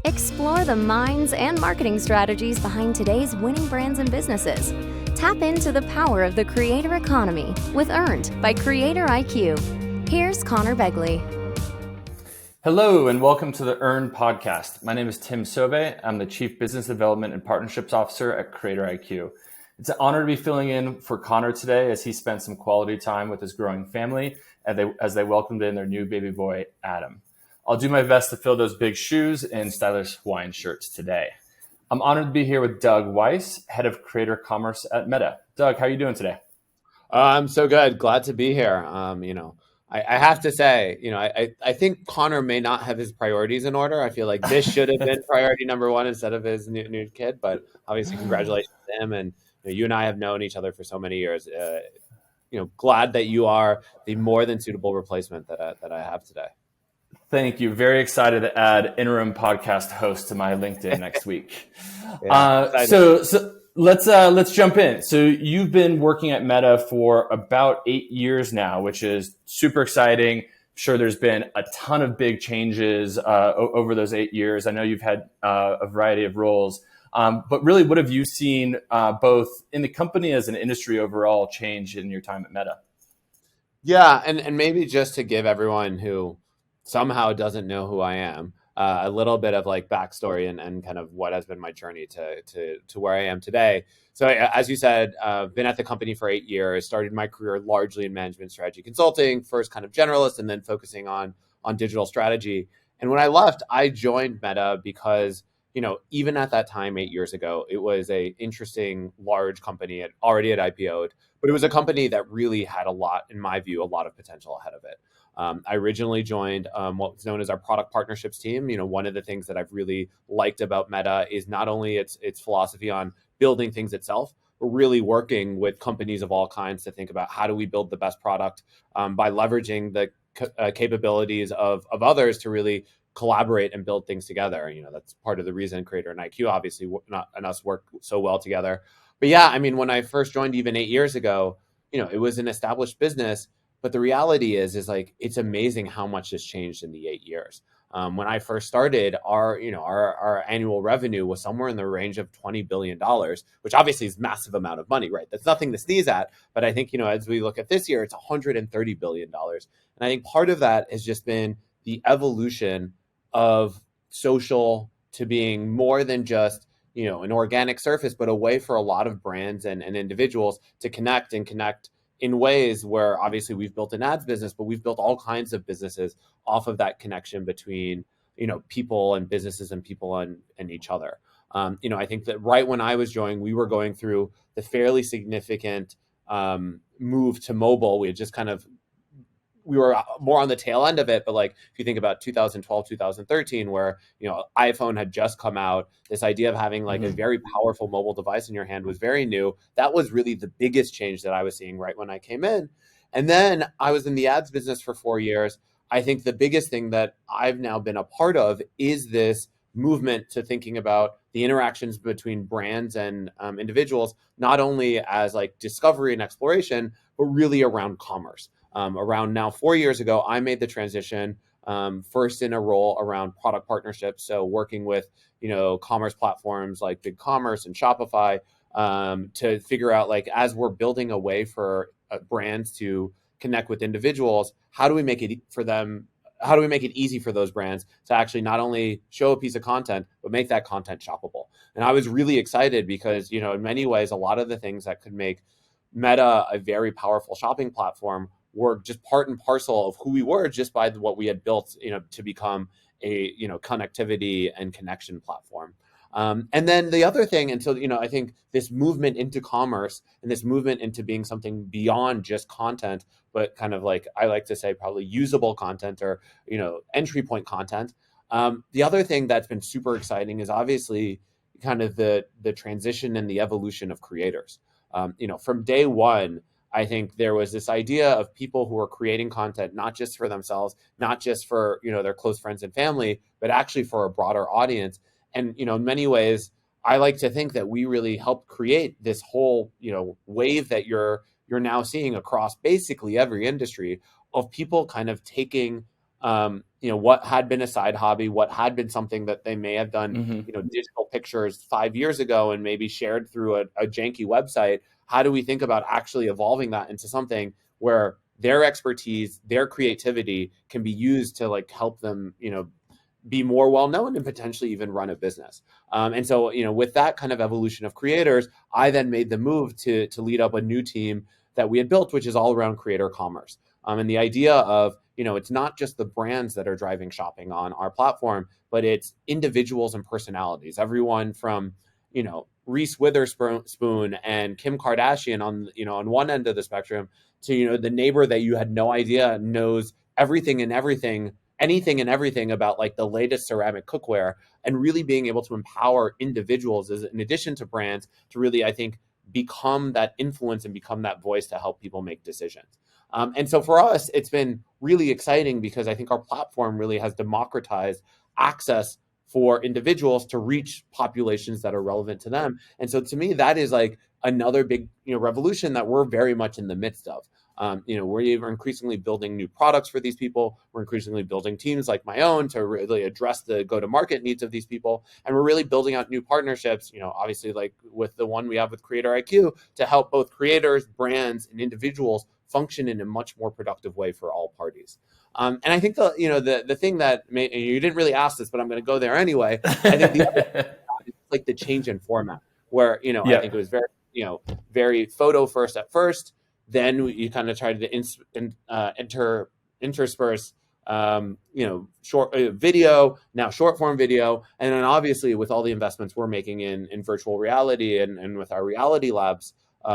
Explore the minds and marketing strategies behind today's winning brands and businesses. Tap into the power of the creator economy with Earned by Creator IQ. Here's Connor Begley. Hello and welcome to the Earned podcast. My name is Tim Sove. I'm the Chief Business Development and Partnerships Officer at Creator IQ. It's an honor to be filling in for Connor today as he spent some quality time with his growing family as they welcomed in their new baby boy, Adam. I'll do my best to fill those big shoes in stylish Hawaiian shirts today. I'm honored to be here with Doug Weiss, Head of Creator Commerce at Meta. Doug, how are you doing today? I'm so good. Glad to be here. I have to say, I think Connor may not have his priorities in order. I feel like this should have been priority number one instead of his new kid. But obviously, congratulations to him. And you and I have known each other for so many years. Glad that you are the more than suitable replacement that I have today. Thank you. Very excited to add interim podcast host to my LinkedIn next week. So let's jump in. So you've been working at Meta for about 8 years now, which is super exciting. I'm sure there's been a ton of big changes over those 8 years. I know you've had a variety of roles, but really, what have you seen both in the company as an industry overall change in your time at Meta? Yeah, and maybe just to give everyone who somehow doesn't know who I am a little bit of like backstory and kind of what has been my journey to where I am today. So as you said, been at the company for 8 years, started my career largely in management strategy consulting, first kind of generalist and then focusing on digital strategy. And when I left, I joined Meta because, even at that time, 8 years ago, it was a interesting, large company. It already had IPO'd, but it was a company that really had a lot of potential ahead of it. I originally joined what's known as our product partnerships team. One of the things that I've really liked about Meta is not only its philosophy on building things itself, but really working with companies of all kinds to think about how do we build the best product by leveraging the capabilities of others to really collaborate and build things together. That's part of the reason Creator and IQ obviously and us work so well together. But yeah, when I first joined even 8 years ago, it was an established business. But the reality is like, it's amazing how much has changed in the 8 years. When I first started, our annual revenue was somewhere in the range of $20 billion, which obviously is a massive amount of money, right? That's nothing to sneeze at. But I think, as we look at this year, it's $130 billion. And I think part of that has just been the evolution of social to being more than just, an organic surface, but a way for a lot of brands and individuals to connect in ways where obviously we've built an ads business, but we've built all kinds of businesses off of that connection between, people and businesses and people and each other. I think that right when I was joining, we were going through the fairly significant move to mobile. We were more on the tail end of it, but like if you think about 2012, 2013, where iPhone had just come out, this idea of having like a very powerful mobile device in your hand was very new. That was really the biggest change that I was seeing right when I came in. And then I was in the ads business for 4 years. I think the biggest thing that I've now been a part of is this movement to thinking about the interactions between brands and individuals, not only as like discovery and exploration, but really around commerce. Around now 4 years ago, I made the transition first in a role around product partnerships. So working with, commerce platforms like BigCommerce and Shopify to figure out like, as we're building a way for brands to connect with individuals, how do we make it for them? How do we make it easy for those brands to actually not only show a piece of content, but make that content shoppable? And I was really excited because, in many ways, a lot of the things that could make Meta a very powerful shopping platform were just part and parcel of who we were just by what we had built, to become a, connectivity and connection platform. And then the other thing, until, I think this movement into commerce and this movement into being something beyond just content, but kind of like, I like to say probably usable content or, entry point content. The other thing that's been super exciting is obviously kind of the transition and the evolution of creators. From day one, I think there was this idea of people who are creating content, not just for themselves, not just for, their close friends and family, but actually for a broader audience. And, in many ways, I like to think that we really helped create this whole, wave that you're now seeing across basically every industry of people kind of taking what had been a side hobby, what had been something that they may have done, digital pictures 5 years ago and maybe shared through a janky website. How do we think about actually evolving that into something where their expertise, their creativity can be used to like help them, be more well-known and potentially even run a business. And so, with that kind of evolution of creators, I then made the move to lead up a new team that we had built, which is all around creator commerce. And the idea of, it's not just the brands that are driving shopping on our platform, but it's individuals and personalities. Everyone from, Reese Witherspoon and Kim Kardashian on one end of the spectrum to, the neighbor that you had no idea knows everything and everything, anything and everything about like the latest ceramic cookware, and really being able to empower individuals in addition to brands to really, I think, become that influence and become that voice to help people make decisions. And so for us, it's been really exciting because I think our platform really has democratized access for individuals to reach populations that are relevant to them. And so to me, that is like another big, revolution that we're very much in the midst of. We're increasingly building new products for these people. We're increasingly building teams like my own to really address the go-to-market needs of these people. And we're really building out new partnerships, obviously like with the one we have with Creator IQ to help both creators, brands, and individuals function in a much more productive way for all parties. And I think the thing that you didn't really ask this, but I'm going to go there anyway. I think the other is like the change in format where, I think it was very, very photo first at first. Then you kind of tried to intersperse, short video, now short form video. And then obviously with all the investments we're making in virtual reality and with our reality labs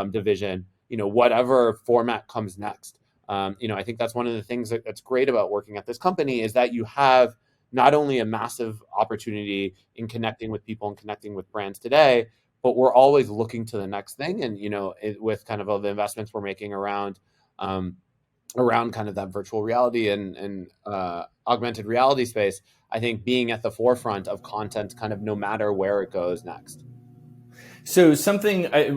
division, whatever format comes next. I think that's one of the things that's great about working at this company is that you have not only a massive opportunity in connecting with people and connecting with brands today, but we're always looking to the next thing. And, with kind of all the investments we're making around kind of that virtual reality and augmented reality space, I think being at the forefront of content kind of no matter where it goes next. So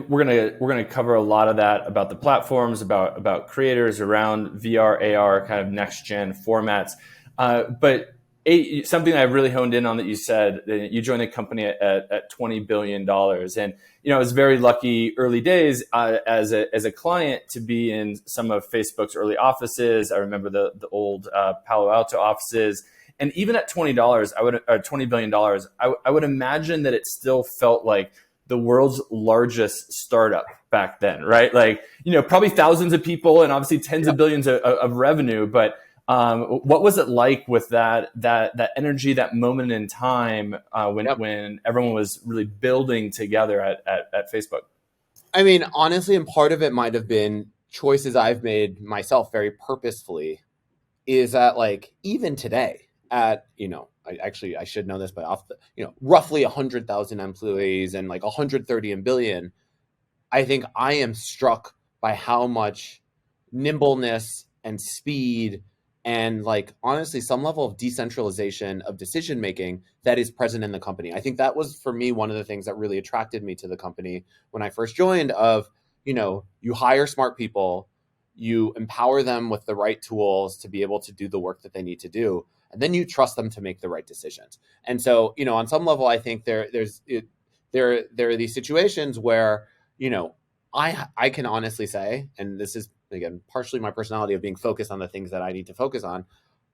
we're gonna cover a lot of that about the platforms, about creators, around VR, AR, kind of next gen formats. But something I really honed in on that you said that you joined the company at $20 billion, and I was very lucky early days as a client to be in some of Facebook's early offices. I remember the old Palo Alto offices. And even at $20 billion, I would imagine that it still felt like the world's largest startup back then, right? Like, probably thousands of people and obviously tens of billions of revenue. But what was it like with that energy, that moment in time when everyone was really building together at Facebook? I mean, honestly, and part of it might have been choices I've made myself very purposefully, is that like even today at, I should know this, but roughly 100,000 employees and like 130 in billion, I think I am struck by how much nimbleness and speed and like honestly some level of decentralization of decision making that is present in the company. I think that was for me one of the things that really attracted me to the company when I first joined of, you hire smart people, you empower them with the right tools to be able to do the work that they need to do, and then you trust them to make the right decisions. And so, on some level, I think there are these situations where, I can honestly say, and this is again partially my personality of being focused on the things that I need to focus on,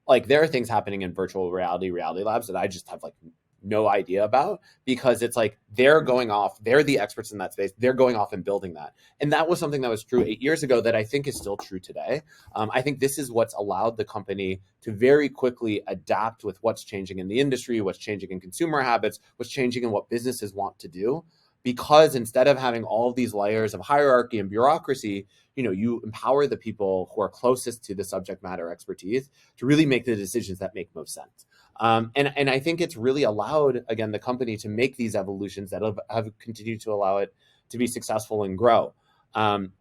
like there are things happening in virtual reality labs that I just have like no idea about, because it's like they're the experts in that space, they're going off and building that. And that was something that was true 8 years ago that I think is still true today. I think this is what's allowed the company to very quickly adapt with what's changing in the industry, what's changing in consumer habits, what's changing in what businesses want to do. Because instead of having all of these layers of hierarchy and bureaucracy, you empower the people who are closest to the subject matter expertise to really make the decisions that make most sense. And I think it's really allowed, again, the company to make these evolutions that have continued to allow it to be successful and grow. On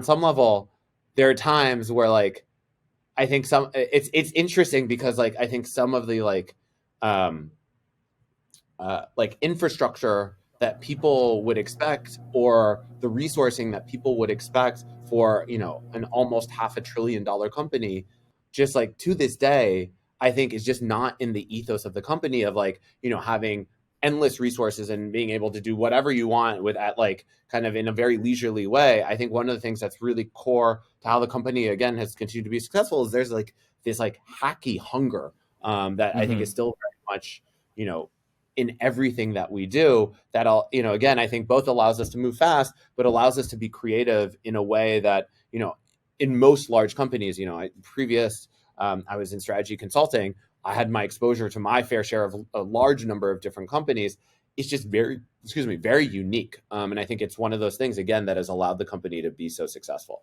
some level, there are times where like, I think it's interesting because like, I think some of the like infrastructure that people would expect, or the resourcing that people would expect for, an almost $500 billion company, just like to this day, I think is just not in the ethos of the company of like, having endless resources and being able to do whatever you want with at like kind of in a very leisurely way. I think one of the things that's really core to how the company again has continued to be successful is there's like this like hacky hunger that I think is still very much, in everything that we do that again, I think both allows us to move fast, but allows us to be creative in a way that, in most large companies, I was in strategy consulting. I had my exposure to my fair share of a large number of different companies. It's just very unique. And I think it's one of those things, again, that has allowed the company to be so successful.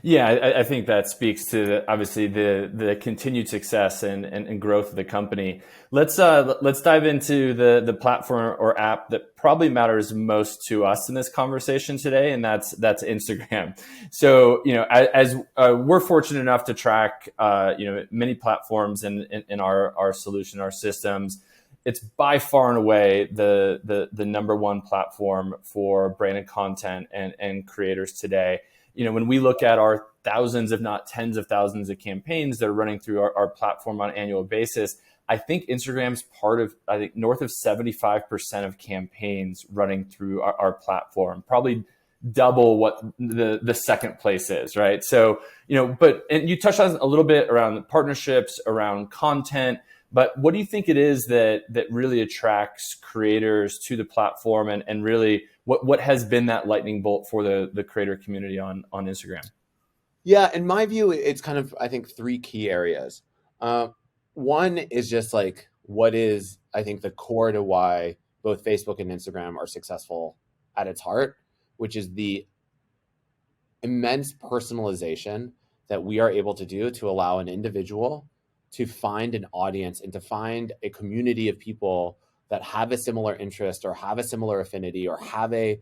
Yeah, I think that speaks to obviously the continued success and growth of the company. Let's dive into the platform or app that probably matters most to us in this conversation today, and that's Instagram. So as we're fortunate enough to track many platforms in our solution, our systems. It's by far and away the number one platform for branded content and creators today. When we look at our thousands, if not tens of thousands of campaigns that are running through our platform on an annual basis, I think Instagram's part of, I think north of 75% of campaigns running through our platform, probably double what the second place is, right? So, and you touched on a little bit around partnerships, around content, but what do you think it is that really attracts creators to the platform and really what has been that lightning bolt for the creator community on Instagram? Yeah, in my view, it's kind of, I think, three key areas. One is just like what is, I think, the core to why both Facebook and Instagram are successful at its heart, which is the immense personalization that we are able to do to allow an individual to find an audience and to find a community of people that have a similar interest or have a similar affinity or have a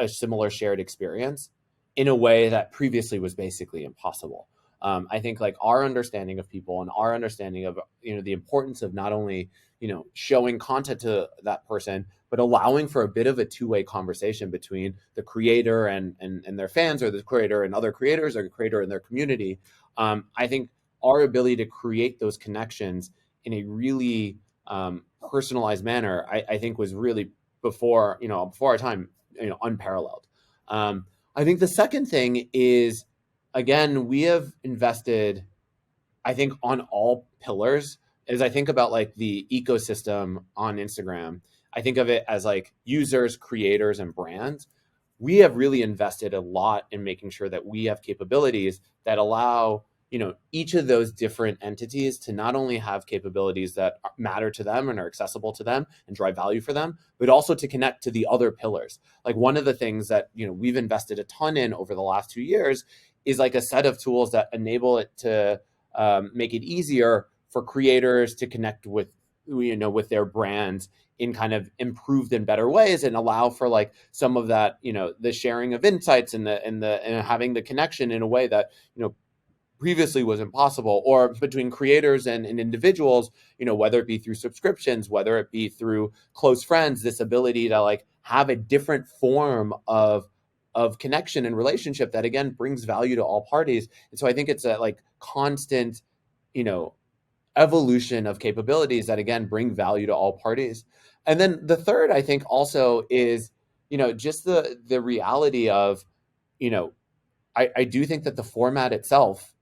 similar shared experience in a way that previously was basically impossible. I think like our understanding of people and our understanding of, the importance of not only, showing content to that person, but allowing for a bit of a two-way conversation between the creator and their fans, or the creator and other creators, or the creator and their community. I think our ability to create those connections in a really personalized manner, I think was really before our time, unparalleled. I think the second thing is, again, we have invested, I think, on all pillars. As I think about like the ecosystem on Instagram, I think of it as like users, creators, and brands. We have really invested a lot in making sure that we have capabilities that allow each of those different entities to not only have capabilities that matter to them and are accessible to them and drive value for them, but also to connect to the other pillars. Like one of the things that we've invested a ton in over the last 2 years is like a set of tools that enable it to make it easier for creators to connect with their brands in kind of improved and better ways, and allow for like some of that the sharing of insights and having the connection in a way that previously was impossible, or between creators and individuals, whether it be through subscriptions, whether it be through close friends, this ability to like have a different form of connection and relationship that again brings value to all parties. And so I think it's a like constant, evolution of capabilities that again bring value to all parties. And then the third, I think, also is, just the reality of, I do think that the format itself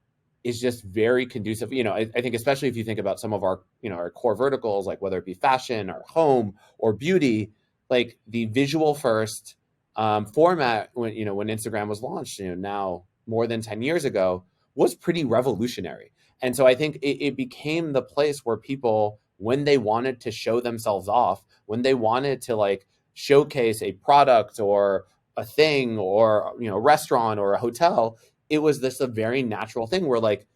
is just very conducive. I think especially if you think about some of our, our core verticals, like whether it be fashion or home or beauty, like the visual first format when Instagram was launched, now more than 10 years ago, was pretty revolutionary. And so I think it became the place where people, when they wanted to show themselves off, when they wanted to like showcase a product or a thing or, a restaurant or a hotel, it was a very natural thing where like,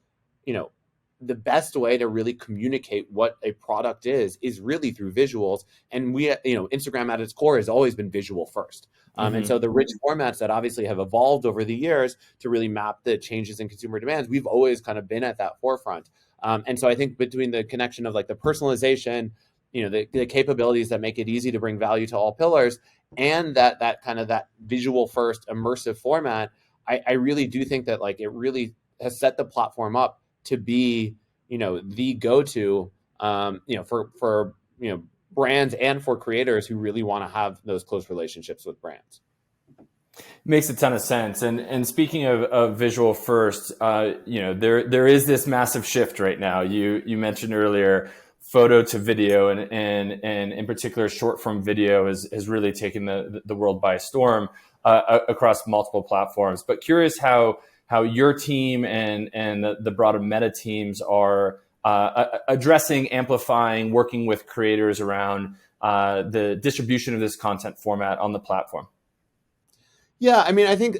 the best way to really communicate what a product is really through visuals. And we, Instagram at its core has always been visual first. And so the rich formats that obviously have evolved over the years to really map the changes in consumer demands, we've always kind of been at that forefront. And so I think between the connection of like the personalization, the capabilities that make it easy to bring value to all pillars, and that kind of that visual first immersive format, I really do think that like it really has set the platform up to be, the go-to, for brands and for creators who really want to have those close relationships with brands. Makes a ton of sense. And speaking of visual first, there is this massive shift right now. You mentioned earlier photo to video, and in particular short form video has really taken the world by storm across multiple platforms. But curious how your team and the broader Meta teams are addressing, amplifying, working with creators around the distribution of this content format on the platform. Yeah, I mean, I think,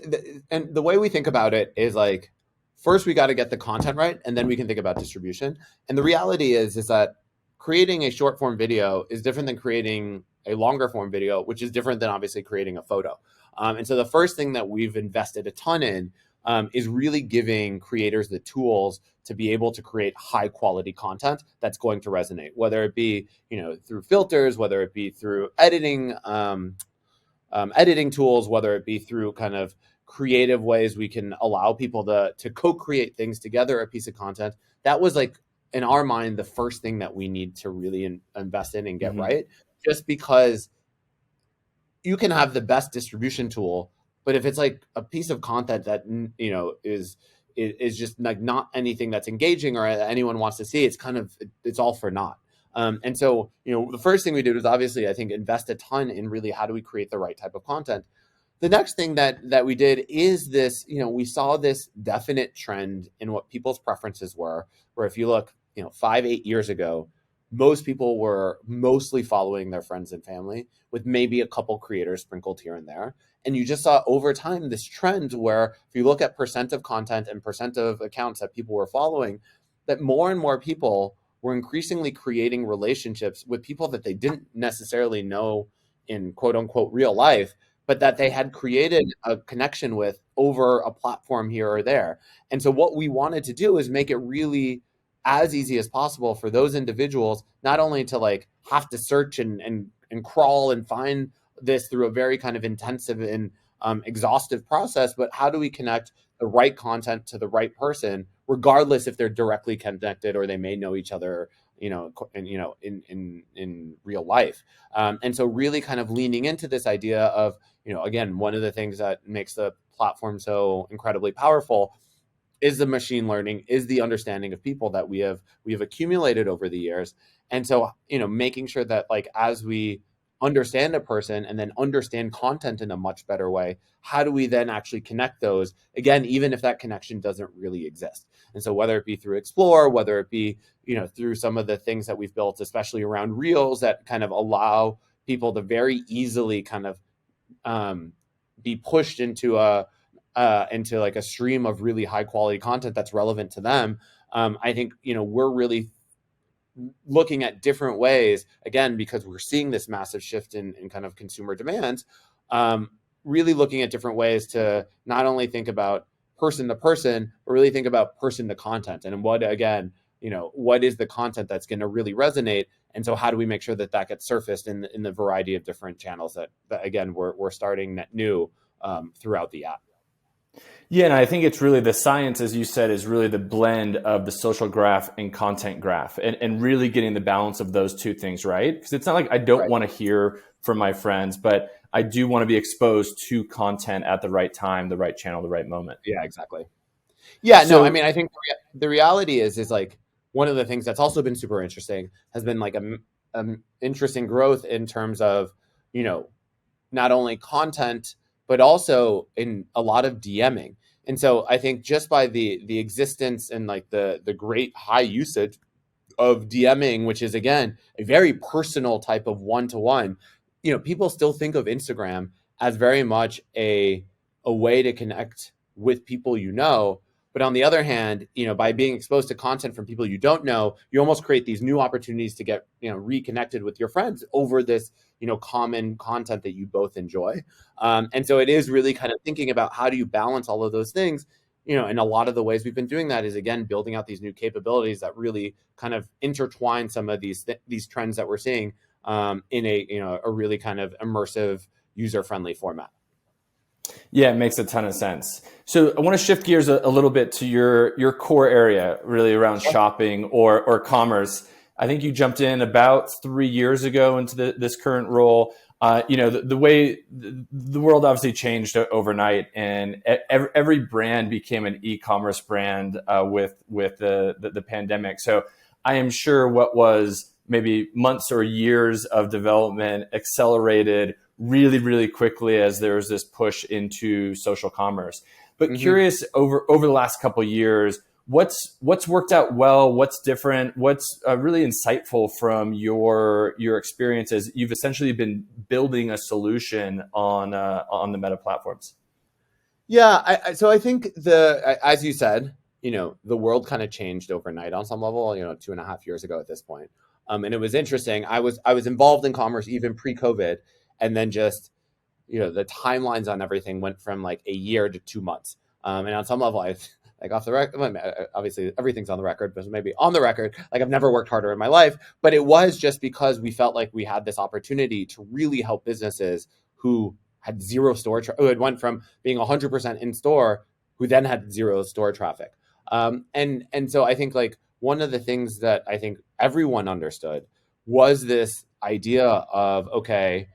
and the way we think about it is like, first we got to get the content right, and then we can think about distribution. And the reality is that creating a short form video is different than creating a longer form video, which is different than obviously creating a photo. And so the first thing that we've invested a ton in is really giving creators the tools to be able to create high quality content that's going to resonate, whether it be through filters, whether it be through editing tools, whether it be through kind of creative ways we can allow people to co-create things together, a piece of content. That was like, in our mind, the first thing that we need to really invest in and get right, just because you can have the best distribution tool, but if it's like a piece of content that is just like not anything that's engaging or anyone wants to see, it's all for naught. And so, the first thing we did was obviously, I think, invest a ton in really how do we create the right type of content. The next thing that we did is this, we saw this definite trend in what people's preferences were, where if you look, 5-8 years ago, most people were mostly following their friends and family with maybe a couple creators sprinkled here and there. And you just saw over time this trend where if you look at percent of content and percent of accounts that people were following, that more and more people were increasingly creating relationships with people that they didn't necessarily know in quote unquote real life, but that they had created a connection with over a platform here or there. And so what we wanted to do is make it really as easy as possible for those individuals, not only to like have to search and crawl and find this through a very kind of intensive and exhaustive process, but how do we connect the right content to the right person, regardless if they're directly connected or they may know each other, in real life. And so really kind of leaning into this idea of, again, one of the things that makes the platform so incredibly powerful is the machine learning, is the understanding of people that we have accumulated over the years. And so, making sure that like, as we understand a person and then understand content in a much better way, how do we then actually connect those, again, even if that connection doesn't really exist? And so whether it be through Explore, whether it be, through some of the things that we've built, especially around Reels, that kind of allow people to very easily kind of be pushed into like a stream of really high quality content that's relevant to them. I think, we're really looking at different ways, again, because we're seeing this massive shift in kind of consumer demands, really looking at different ways to not only think about person to person, but really think about person to content. And what is the content that's going to really resonate? And so how do we make sure that gets surfaced in the variety of different channels that again, we're starting net new throughout the app. Yeah, and I think it's really the science, as you said, is really the blend of the social graph and content graph, and really getting the balance of those two things right. Because it's not like I don't want to hear from my friends, but I do want to be exposed to content at the right time, the right channel, the right moment. Yeah, exactly. Yeah, so, no, I mean, I think the reality is like one of the things that's also been super interesting has been like a interesting growth in terms of, not only content, but also in a lot of DMing. And so I think just by the existence and like the great high usage of DMing, which is again a very personal type of one-to-one, people still think of Instagram as very much a way to connect with people But on the other hand, by being exposed to content from people you don't know, you almost create these new opportunities to get, reconnected with your friends over this, common content that you both enjoy. And so it is really kind of thinking about how do you balance all of those things, and a lot of the ways we've been doing that is, again, building out these new capabilities that really kind of intertwine some of these trends that we're seeing in a really kind of immersive, user-friendly format. Yeah, it makes a ton of sense. So I want to shift gears a little bit to your core area, really around shopping or commerce. I think you jumped in about 3 years ago into this current role. The way the world obviously changed overnight, and every brand became an e-commerce brand with the pandemic. So I am sure what was maybe months or years of development accelerated really, really quickly as there was this push into social commerce. But curious, over the last couple of years, what's worked out well, what's different, what's really insightful from your experience as you've essentially been building a solution on the Meta platforms. Yeah, so I think as you said, the world kind of changed overnight on some level, 2.5 years ago at this point. And it was interesting. I was involved in commerce even pre-COVID, and then just the timelines on everything went from like a year to 2 months. And on some level, I like off the record. Obviously, everything's on the record, but maybe on the record, like I've never worked harder in my life. But it was just because we felt like we had this opportunity to really help businesses who had zero store, who had went from being 100% in store, who then had zero store traffic. And so I think like one of the things that I think everyone understood was this idea of, okay,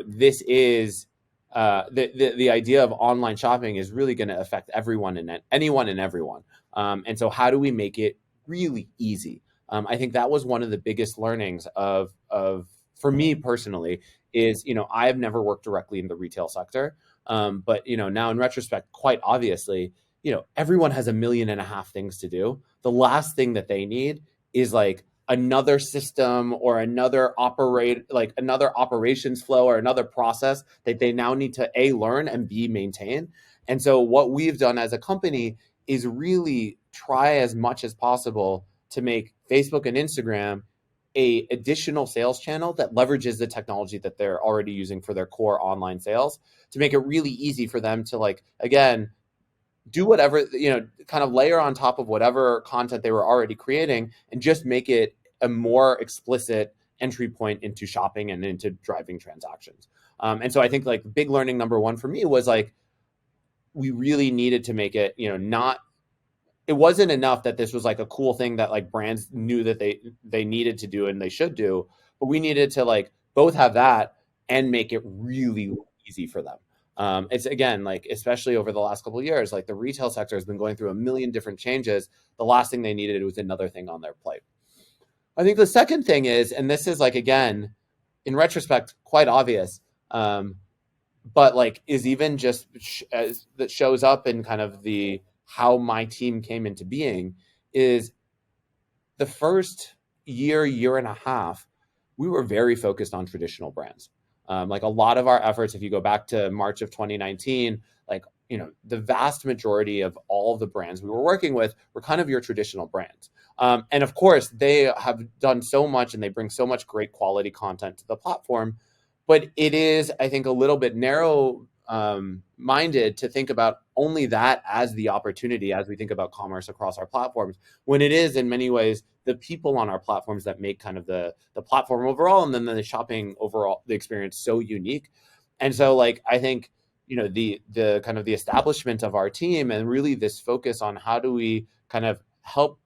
this is the idea of online shopping is really going to affect everyone and anyone and everyone. And so how do we make it really easy? I think that was one of the biggest learnings of for me personally is, I have never worked directly in the retail sector. But, now in retrospect, quite obviously, everyone has 1.5 million things to do. The last thing that they need is like another system or another operations flow or another process that they now need to A, learn, and B, maintain. And so what we've done as a company is really try as much as possible to make Facebook and Instagram a additional sales channel that leverages the technology that they're already using for their core online sales, to make it really easy for them to, like, again, do whatever, kind of layer on top of whatever content they were already creating and just make it a more explicit entry point into shopping and into driving transactions. And so I think like big learning number one for me was like, we really needed to make it, it wasn't enough that this was like a cool thing that like brands knew that they needed to do and they should do, but we needed to like both have that and make it really easy for them. It's again, like, especially over the last couple of years, like the retail sector has been going through 1 million different changes. The last thing they needed was another thing on their plate. I think the second thing is, and this is like, again, in retrospect, quite obvious, but like is even just that shows up in kind of how my team came into being, is the first year and a half, we were very focused on traditional brands. Like a lot of our efforts, if you go back to March of 2019, like, the vast majority of all of the brands we were working with were kind of your traditional brands. And of course, they have done so much and they bring so much great quality content to the platform. But it is, I think, a little bit narrow minded to think about only that as the opportunity as we think about commerce across our platforms, when it is in many ways the people on our platforms that make kind of the platform overall, and then the shopping overall, the experience so unique. And so like, I think, the kind of the establishment of our team and really this focus on how do we kind of help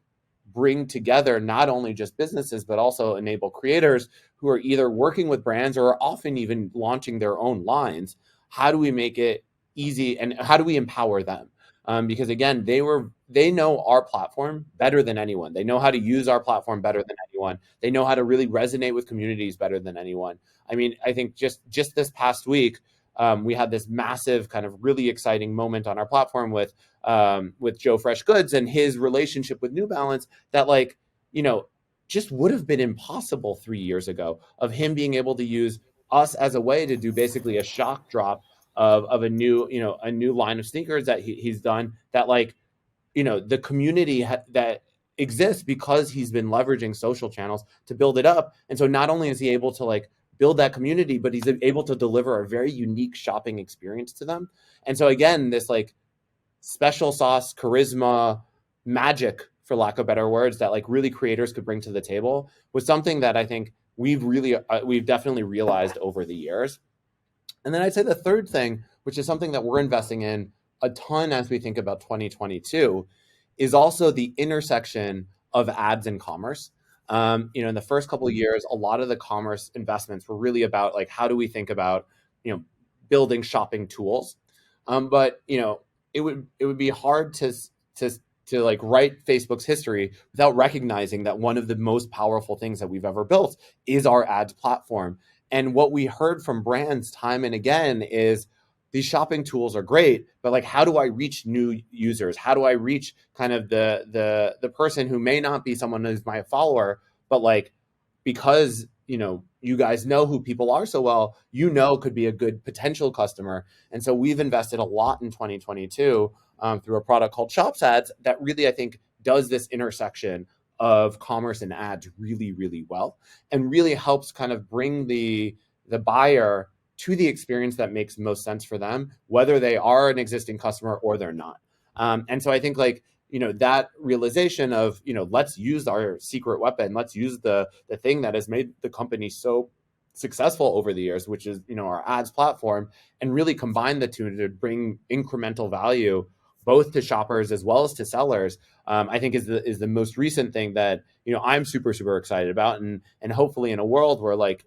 bring together not only just businesses, but also enable creators who are either working with brands or are often even launching their own lines. How do we make it easy and how do we empower them? Because again, they know our platform better than anyone. They know how to use our platform better than anyone. They know how to really resonate with communities better than anyone. I mean, I think just this past week, we had this massive kind of really exciting moment on our platform with Joe Fresh Goods and his relationship with New Balance that, like, just would have been impossible 3 years ago, of him being able to use us as a way to do basically a shock drop of a new line of sneakers that he's done, that, like, the community that exists because he's been leveraging social channels to build it up. And so not only is he able to like build that community, but he's able to deliver a very unique shopping experience to them. And so again, this like special sauce, charisma, magic, for lack of better words, that like really creators could bring to the table was something that I think we've definitely realized over the years. And then I'd say the third thing which is something that we're investing in a ton as we think about 2022, is also the intersection of ads and commerce. In the first couple of years, a lot of the commerce investments were really about like, how do we think about, building shopping tools? But it would be hard to like write Facebook's history without recognizing that one of the most powerful things that we've ever built is our ads platform. And what we heard from brands time and again is these shopping tools are great, but like, how do I reach new users? How do I reach kind of the person who may not be someone who's my follower, but like, because you guys know who people are so well, could be a good potential customer. And so we've invested a lot in 2022 through a product called Shops Ads that really, I think, does this intersection of commerce and ads really, really well, and really helps kind of bring the buyer to the experience that makes most sense for them, whether they are an existing customer or they're not. And so I think like, that realization of, let's use our secret weapon, let's use the thing that has made the company so successful over the years, which is, our ads platform, and really combine the two to bring incremental value both to shoppers as well as to sellers, I think is the most recent thing that, I'm super, super excited about. And hopefully in a world where like,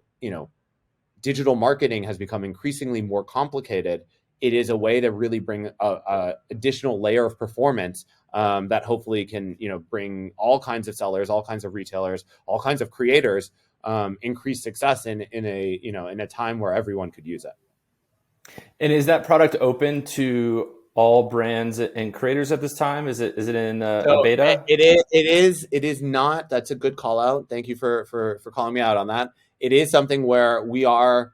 digital marketing has become increasingly more complicated, it is a way to really bring a additional layer of performance that hopefully can, bring all kinds of sellers, all kinds of retailers, all kinds of creators increased success in a time where everyone could use it. And is that product open to all brands and creators at this time? Is it in a beta? It is not. That's a good call out. Thank you for calling me out on that. It is something where we are,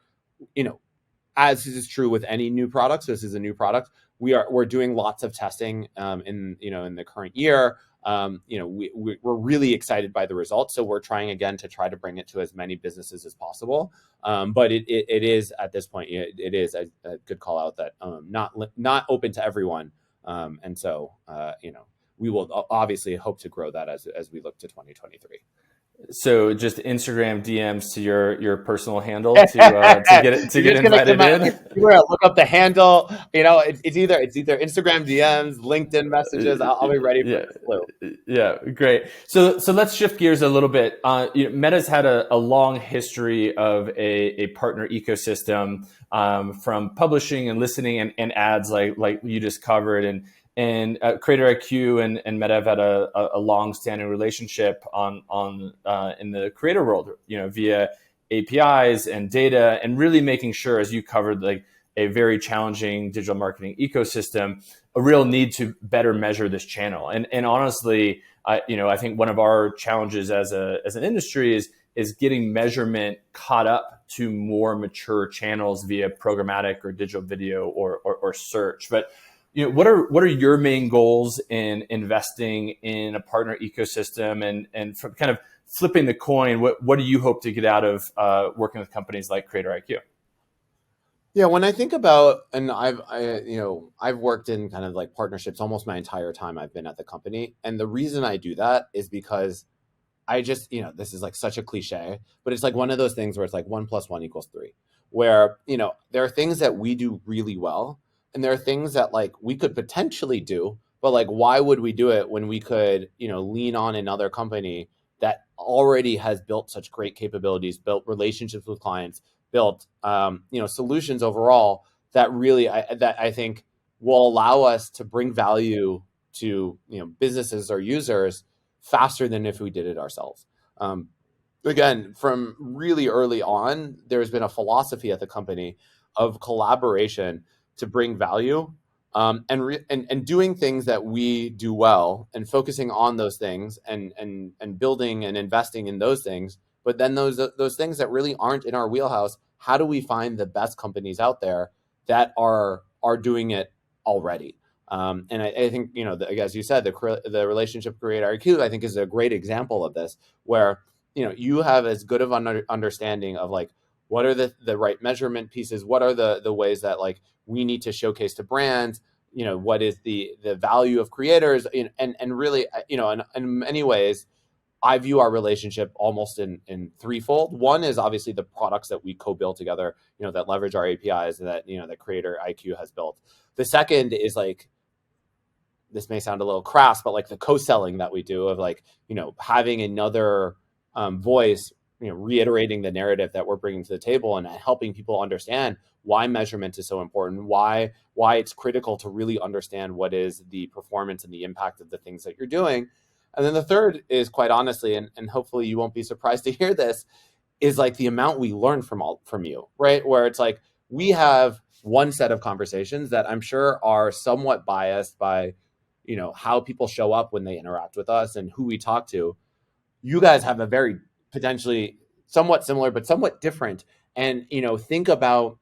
as is true with any new products, this is a new product. We're doing lots of testing in the current year. We're really excited by the results, so we're trying again to try to bring it to as many businesses as possible. But it is at this point, it is a good call out that not open to everyone, and so we will obviously hope to grow that as we look to 2023. So just Instagram DMs to your personal handle to get invited in. You're gonna look up the handle. It's either Instagram DMs, LinkedIn messages. I'll be ready for it. Yeah, great. So let's shift gears a little bit. Meta's had a long history of a partner ecosystem, from publishing and listening and ads like you just covered, and Creator IQ and Meta have had a long-standing relationship in the creator world, via APIs and data, and really making sure, as you covered, like a very challenging digital marketing ecosystem, a real need to better measure this channel. And honestly, I think one of our challenges as an industry is getting measurement caught up to more mature channels via programmatic or digital video or search. But what are your main goals in investing in a partner ecosystem, and from kind of flipping the coin, what do you hope to get out of working with companies like Creator IQ? Yeah, when I think about, and I've worked in kind of like partnerships almost my entire time I've been at the company, and the reason I do that is because I just, this is like such a cliche, but it's like one of those things where it's like 1 + 1 = 3, where there are things that we do really well. And there are things that like we could potentially do, but like, why would we do it when we could, lean on another company that already has built such great capabilities, built relationships with clients, built, solutions overall that really, I think will allow us to bring value to, businesses or users faster than if we did it ourselves. Again, from really early on, there's been a philosophy at the company of collaboration to bring value, and doing things that we do well, and focusing on those things, and building and investing in those things. But then those things that really aren't in our wheelhouse, how do we find the best companies out there that are doing it already? And I think as you said, the relationship Creator IQ, I think, is a great example of this, where you have as good of an understanding of like, what are the right measurement pieces? What are the ways that like we need to showcase to brands? What is the value of creators? And really, in many ways, I view our relationship almost in threefold. One is obviously the products that we co-build together, that leverage our APIs that, that Creator IQ has built. The second is like, this may sound a little crass, but like the co-selling that we do of like, having another voice, reiterating the narrative that we're bringing to the table and helping people understand why measurement is so important, why it's critical to really understand what is the performance and the impact of the things that you're doing. And then the third is, quite honestly, and hopefully you won't be surprised to hear this, is like the amount we learn from you, right? Where it's like, we have one set of conversations that I'm sure are somewhat biased by, how people show up when they interact with us and who we talk to. You guys have a very potentially somewhat similar, but somewhat different. And, think about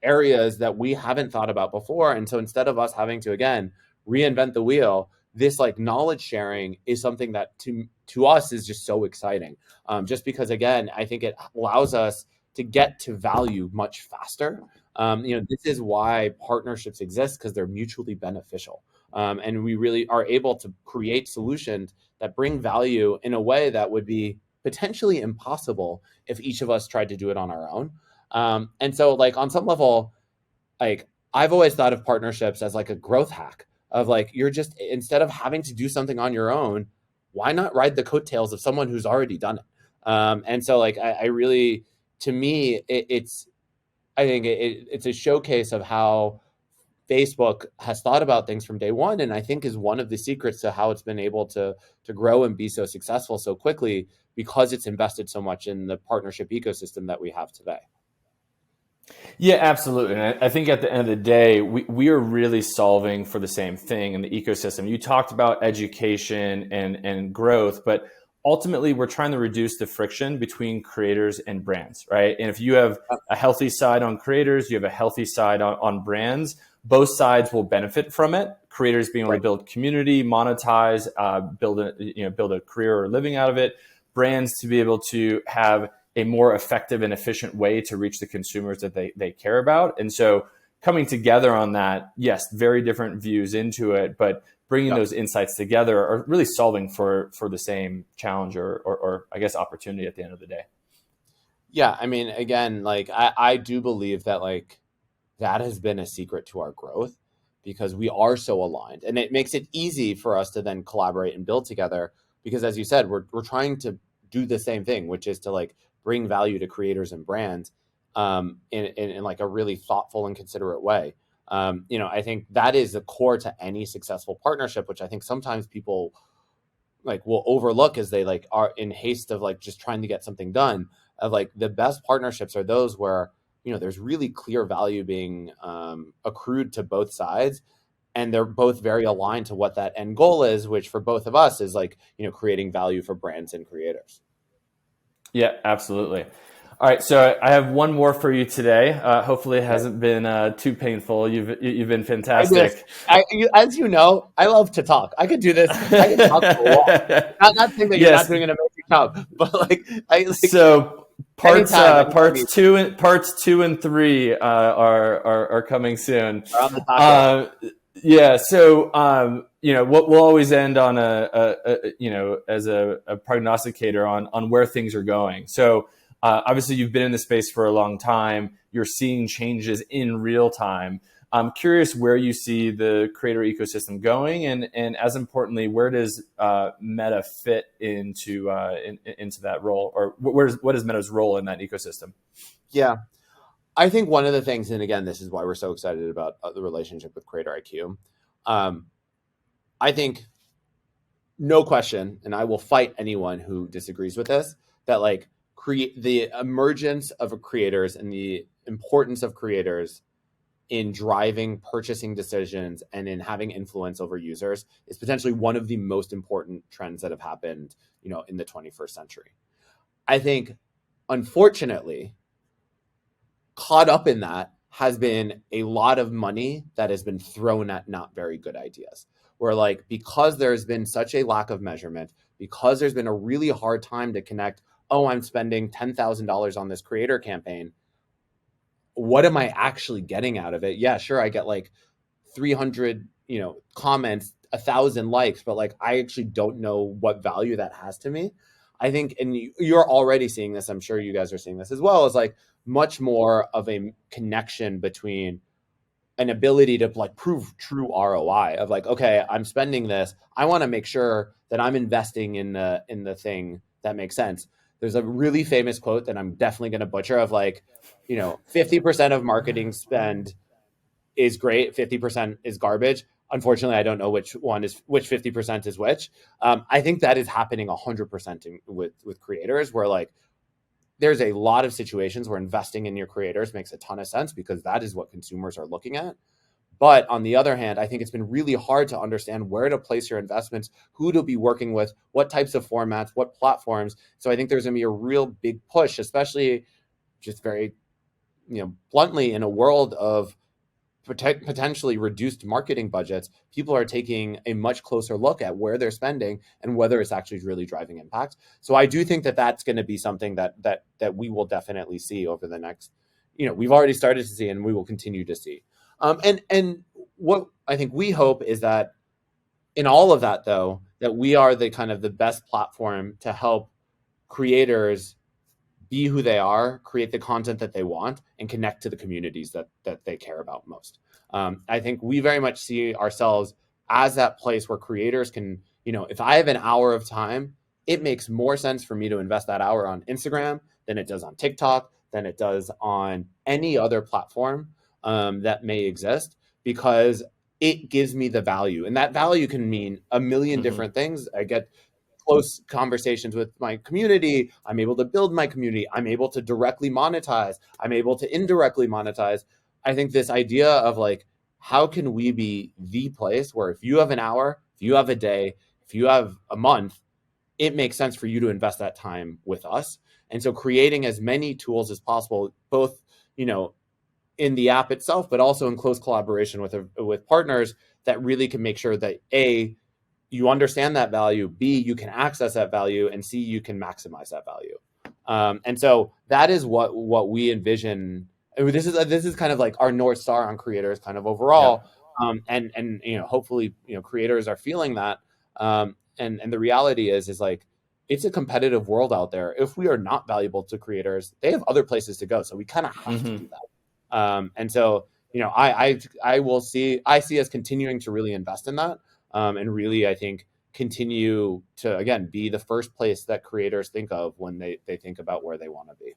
areas that we haven't thought about before. And so instead of us having to, again, reinvent the wheel, this like knowledge sharing is something that to us is just so exciting. Just because, again, I think it allows us to get to value much faster. This is why partnerships exist, because they're mutually beneficial. And we really are able to create solutions that bring value in a way that would be potentially impossible if each of us tried to do it on our own. And so like on some level, like I've always thought of partnerships as like a growth hack of like, you're just, instead of having to do something on your own, why not ride the coattails of someone who's already done it? And so like, I really, to me, I think it's a showcase of how Facebook has thought about things from day one, and I think is one of the secrets to how it's been able to grow and be so successful so quickly, because it's invested so much in the partnership ecosystem that we have today. Yeah, absolutely. And I think at the end of the day, we are really solving for the same thing in the ecosystem. You talked about education and growth, but ultimately we're trying to reduce the friction between creators and brands, right? And if you have a healthy side on creators, you have a healthy side on brands, both sides will benefit from it. Creators being able to build community, monetize, build a career or living out of it. Brands to be able to have a more effective and efficient way to reach the consumers that they care about. And so coming together on that, yes, very different views into it, but bringing those insights together are really solving for the same challenge or I guess opportunity at the end of the day. Yeah. I mean, again, like I do believe that like that has been a secret to our growth, because we are so aligned, and it makes it easy for us to then collaborate and build together, because as you said, we're trying to do the same thing, which is to like bring value to creators and brands in like a really thoughtful and considerate way. I think that is the core to any successful partnership, which I think sometimes people like will overlook as they like are in haste of like just trying to get something done. Of like the best partnerships are those where, there's really clear value being accrued to both sides, and they're both very aligned to what that end goal is, which for both of us is like, creating value for brands and creators. Yeah, absolutely. All right, so I have one more for you today. Hopefully, it hasn't been too painful. You've been fantastic. As you know, I love to talk. I could do this. I could talk for a while. Not saying that you're not doing an amazing job, but so parts two and three are coming soon. Yeah, so we'll always end on as a prognosticator on where things are going. So obviously you've been in the space for a long time. You're seeing changes in real time. I'm curious where you see the creator ecosystem going, and as importantly, where does Meta fit into that role, or what is Meta's role in that ecosystem? Yeah. I think one of the things, and again, this is why we're so excited about the relationship with Creator IQ. I think, no question, and I will fight anyone who disagrees with this, that like the emergence of creators and the importance of creators in driving purchasing decisions and in having influence over users is potentially one of the most important trends that have happened, in the 21st century. I think, unfortunately, caught up in that has been a lot of money that has been thrown at not very good ideas. Where like, because there's been such a lack of measurement, because there's been a really hard time to connect, oh, I'm spending $10,000 on this creator campaign. What am I actually getting out of it? Yeah, sure, I get like 300, comments, 1,000 likes, but like, I actually don't know what value that has to me. I think, and you're already seeing this, I'm sure you guys are seeing this as well, is like much more of a connection between an ability to like prove true ROI of like, okay, I'm spending this. I want to make sure that I'm investing in the thing that makes sense. There's a really famous quote that I'm definitely going to butcher of like, 50% of marketing spend is great, 50% is garbage. Unfortunately, I don't know which 50% is which. I think that is happening 100% with creators, where like there's a lot of situations where investing in your creators makes a ton of sense because that is what consumers are looking at. But on the other hand, I think it's been really hard to understand where to place your investments, who to be working with, what types of formats, what platforms. So I think there's going to be a real big push, especially just very, bluntly, in a world of potentially reduced marketing budgets. People are taking a much closer look at where they're spending and whether it's actually really driving impact. So I do think that that's going to be something that we will definitely see over the next, we've already started to see and we will continue to see. And what I think we hope is that in all of that, though, that we are the kind of the best platform to help creators be who they are, create the content that they want, and connect to the communities that they care about most. I think we very much see ourselves as that place where creators can, if I have an hour of time, it makes more sense for me to invest that hour on Instagram than it does on TikTok, than it does on any other platform that may exist, because it gives me the value. And that value can mean a million different things. I get close conversations with my community. I'm able to build my community. I'm able to directly monetize. I'm able to indirectly monetize. I think this idea of like, how can we be the place where if you have an hour, if you have a day, if you have a month, it makes sense for you to invest that time with us. And so creating as many tools as possible, both, in the app itself, but also in close collaboration with partners that really can make sure that A, you understand that value, B, you can access that value, and C, you can maximize that value. And so that is what we envision. This is kind of like our North Star on creators kind of overall. Yeah. And hopefully, creators are feeling that. And the reality is like, it's a competitive world out there. If we are not valuable to creators, they have other places to go. So we kind of have to do that. And so, I see us continuing to really invest in that. And really, I think, continue to, again, be the first place that creators think of when they think about where they want to be.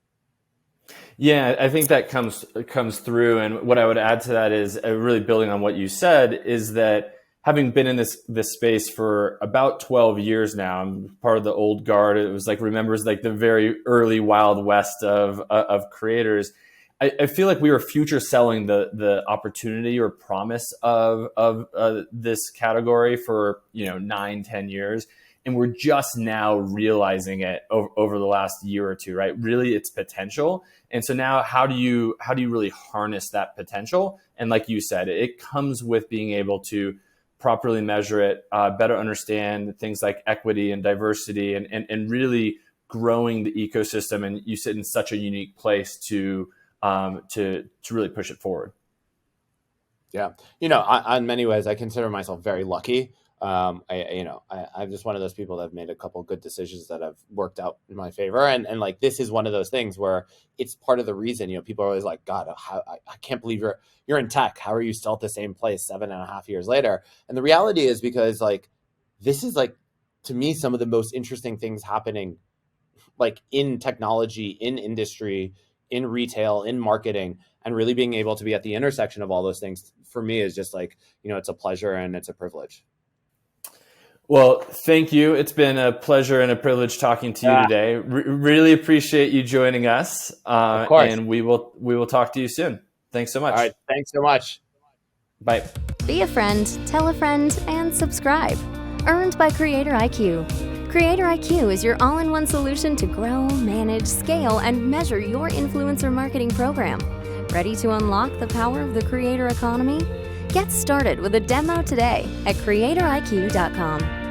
Yeah, I think that comes through. And what I would add to that is, really building on what you said, is that having been in this space for about 12 years now, I'm part of the old guard. It was like, remembers like the very early Wild West of creators. I feel like we were future selling the opportunity or promise of this category for 9-10 years, and we're just now realizing it over the last year or two, right? Really, its potential. And so now, how do you really harness that potential? And like you said, it comes with being able to properly measure it, better understand things like equity and diversity, and really growing the ecosystem. And you sit in such a unique place to really push it forward. Yeah. On many ways, I consider myself very lucky. I'm just one of those people that have made a couple of good decisions that have worked out in my favor. And like, this is one of those things where it's part of the reason, people are always like, God, I can't believe you're in tech. How are you still at the same place 7.5 years later? And the reality is because like, this is like, to me, some of the most interesting things happening like in technology, in industry, in retail, in marketing, and really being able to be at the intersection of all those things for me is just like, it's a pleasure and it's a privilege. Well, thank you. It's been a pleasure and a privilege talking to you today. Really appreciate you joining us. Of course. And we will talk to you soon. Thanks so much. All right. Thanks so much. Bye. Be a friend, tell a friend, and subscribe. Earned by Creator IQ. Creator IQ is your all-in-one solution to grow, manage, scale, and measure your influencer marketing program. Ready to unlock the power of the creator economy? Get started with a demo today at creatoriq.com.